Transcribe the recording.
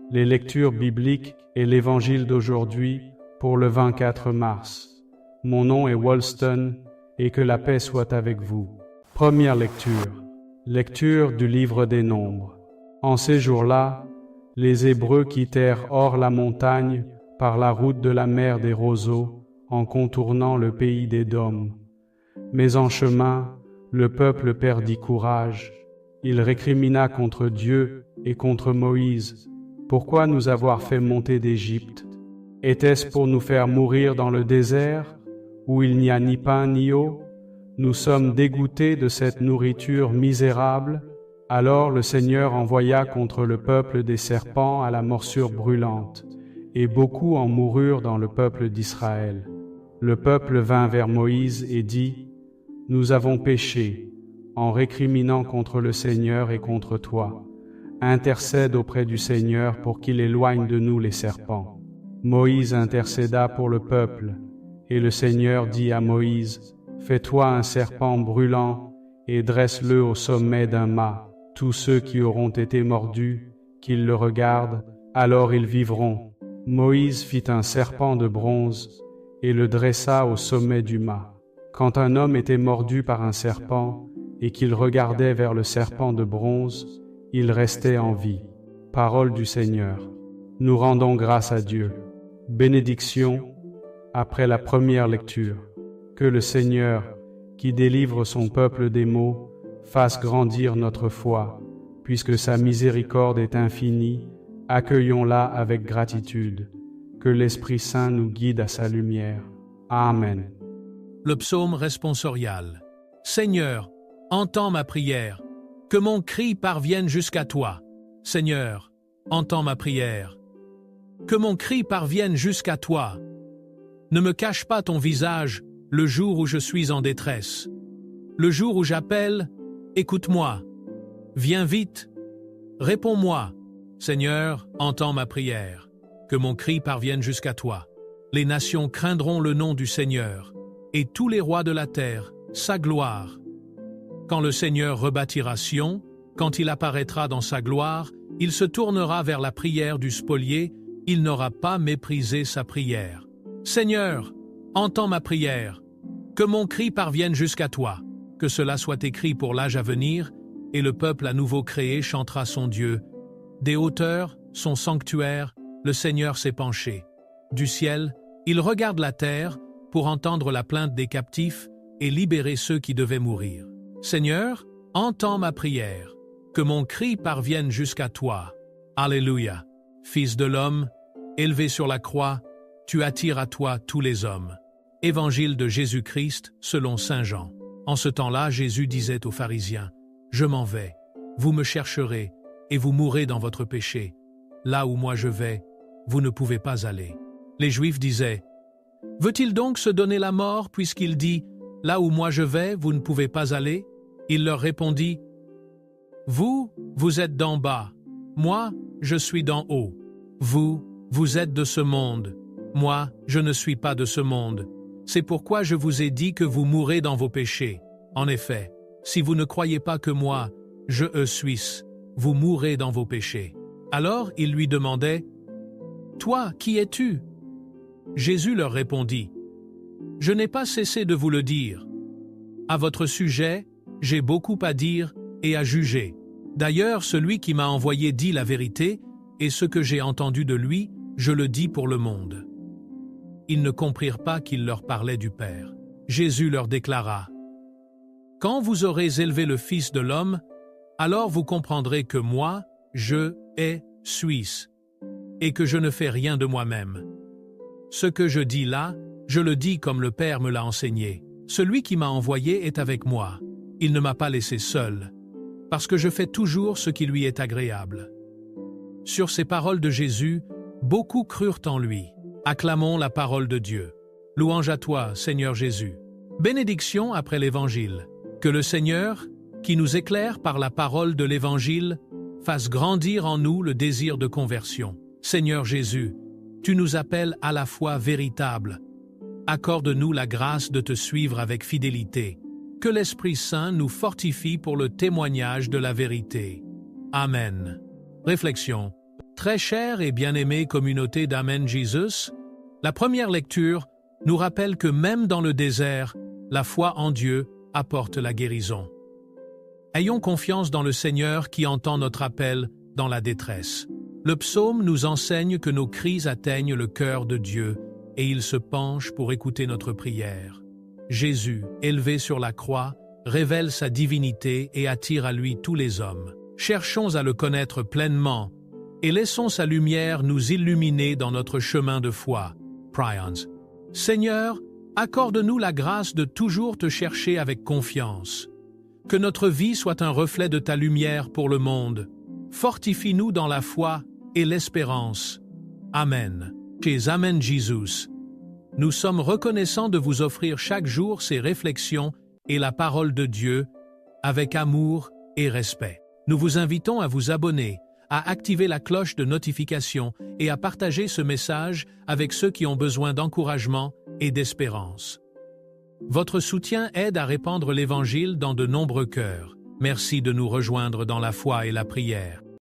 les lectures bibliques et l'évangile d'aujourd'hui pour le 24 mars. Mon nom est Wolston et que la paix soit avec vous. Première lecture. Lecture du livre des Nombres. En ces jours-là, les Hébreux quittèrent hors la montagne par la route de la mer des roseaux en contournant le pays d'Édom. Mais en chemin, le peuple perdit courage. Il récrimina contre Dieu et contre Moïse. Pourquoi nous avoir fait monter d'Égypte? Était-ce pour nous faire mourir dans le désert, où il n'y a ni pain ni eau? Nous sommes dégoûtés de cette nourriture misérable. Alors le Seigneur envoya contre le peuple des serpents à la morsure brûlante, et beaucoup en moururent dans le peuple d'Israël. Le peuple vint vers Moïse et dit: « Nous avons péché, en récriminant contre le Seigneur et contre toi. Intercède auprès du Seigneur pour qu'il éloigne de nous les serpents. » Moïse intercéda pour le peuple, et le Seigneur dit à Moïse: « Fais-toi un serpent brûlant et dresse-le au sommet d'un mât. Tous ceux qui auront été mordus, qu'ils le regardent, alors ils vivront. » Moïse fit un serpent de bronze et le dressa au sommet du mât. Quand un homme était mordu par un serpent et qu'il regardait vers le serpent de bronze, il restait en vie. Parole du Seigneur. Nous rendons grâce à Dieu. Bénédiction après la première lecture. Que le Seigneur, qui délivre son peuple des maux, fasse grandir notre foi, puisque sa miséricorde est infinie. Accueillons-la avec gratitude. Que l'Esprit Saint nous guide à sa lumière. Amen. Le psaume responsorial. Seigneur, entends ma prière, que mon cri parvienne jusqu'à toi. Seigneur, entends ma prière, que mon cri parvienne jusqu'à toi. Ne me cache pas ton visage le jour où je suis en détresse. Le jour où j'appelle, écoute-moi. Viens vite, réponds-moi. Seigneur, entends ma prière, que mon cri parvienne jusqu'à toi. Les nations craindront le nom du Seigneur, et tous les rois de la terre, sa gloire. Quand le Seigneur rebâtira Sion, quand il apparaîtra dans sa gloire, il se tournera vers la prière du spolié, il n'aura pas méprisé sa prière. Seigneur, entends ma prière, que mon cri parvienne jusqu'à toi, que cela soit écrit pour l'âge à venir, et le peuple à nouveau créé chantera son Dieu. Des hauteurs, son sanctuaire, le Seigneur s'est penché. Du ciel, il regarde la terre pour entendre la plainte des captifs et libérer ceux qui devaient mourir. Seigneur, entends ma prière, que mon cri parvienne jusqu'à toi. Alléluia. Fils de l'homme, élevé sur la croix, tu attires à toi tous les hommes. Évangile de Jésus-Christ selon saint Jean. En ce temps-là, Jésus disait aux pharisiens: « Je m'en vais, vous me chercherez, et vous mourrez dans votre péché. Là où moi je vais, vous ne pouvez pas aller. » Les Juifs disaient: « Veut-il donc se donner la mort puisqu'il dit: Là où moi je vais, vous ne pouvez pas aller ?» Il leur répondit: « Vous, vous êtes d'en bas, moi, je suis d'en haut. Vous, vous êtes de ce monde, moi, je ne suis pas de ce monde. C'est pourquoi je vous ai dit que vous mourrez dans vos péchés. En effet, si vous ne croyez pas que moi, je suis, vous mourrez dans vos péchés. » Alors ils lui demandaient: « Toi, qui es-tu » Jésus leur répondit: « Je n'ai pas cessé de vous le dire. À votre sujet, j'ai beaucoup à dire et à juger. D'ailleurs, celui qui m'a envoyé dit la vérité, et ce que j'ai entendu de lui, je le dis pour le monde. » Ils ne comprirent pas qu'il leur parlait du Père. Jésus leur déclara: « Quand vous aurez élevé le Fils de l'homme, alors vous comprendrez que moi, je suis, et que je ne fais rien de moi-même. Ce que je dis là, je le dis comme le Père me l'a enseigné. Celui qui m'a envoyé est avec moi. Il ne m'a pas laissé seul, parce que je fais toujours ce qui lui est agréable. » Sur ces paroles de Jésus, beaucoup crurent en lui. Acclamons la parole de Dieu. Louange à toi, Seigneur Jésus. Bénédiction après l'Évangile. Que le Seigneur, qui nous éclaire par la parole de l'Évangile, fasse grandir en nous le désir de conversion. Seigneur Jésus, tu nous appelles à la foi véritable. Accorde-nous la grâce de te suivre avec fidélité. Que l'Esprit Saint nous fortifie pour le témoignage de la vérité. Amen. Réflexion. Très chère et bien-aimée communauté d'Amen Jesus, la première lecture nous rappelle que même dans le désert, la foi en Dieu apporte la guérison. Ayons confiance dans le Seigneur qui entend notre appel dans la détresse. Le psaume nous enseigne que nos cris atteignent le cœur de Dieu et il se penche pour écouter notre prière. Jésus, élevé sur la croix, révèle sa divinité et attire à lui tous les hommes. Cherchons à le connaître pleinement et laissons sa lumière nous illuminer dans notre chemin de foi. Prions. Seigneur, accorde-nous la grâce de toujours te chercher avec confiance. Que notre vie soit un reflet de ta lumière pour le monde. Fortifie-nous dans la foi et l'espérance. Amen. Chez Amen Jesus, nous sommes reconnaissants de vous offrir chaque jour ces réflexions et la parole de Dieu avec amour et respect. Nous vous invitons à vous abonner, à activer la cloche de notification et à partager ce message avec ceux qui ont besoin d'encouragement et d'espérance. Votre soutien aide à répandre l'Évangile dans de nombreux cœurs. Merci de nous rejoindre dans la foi et la prière.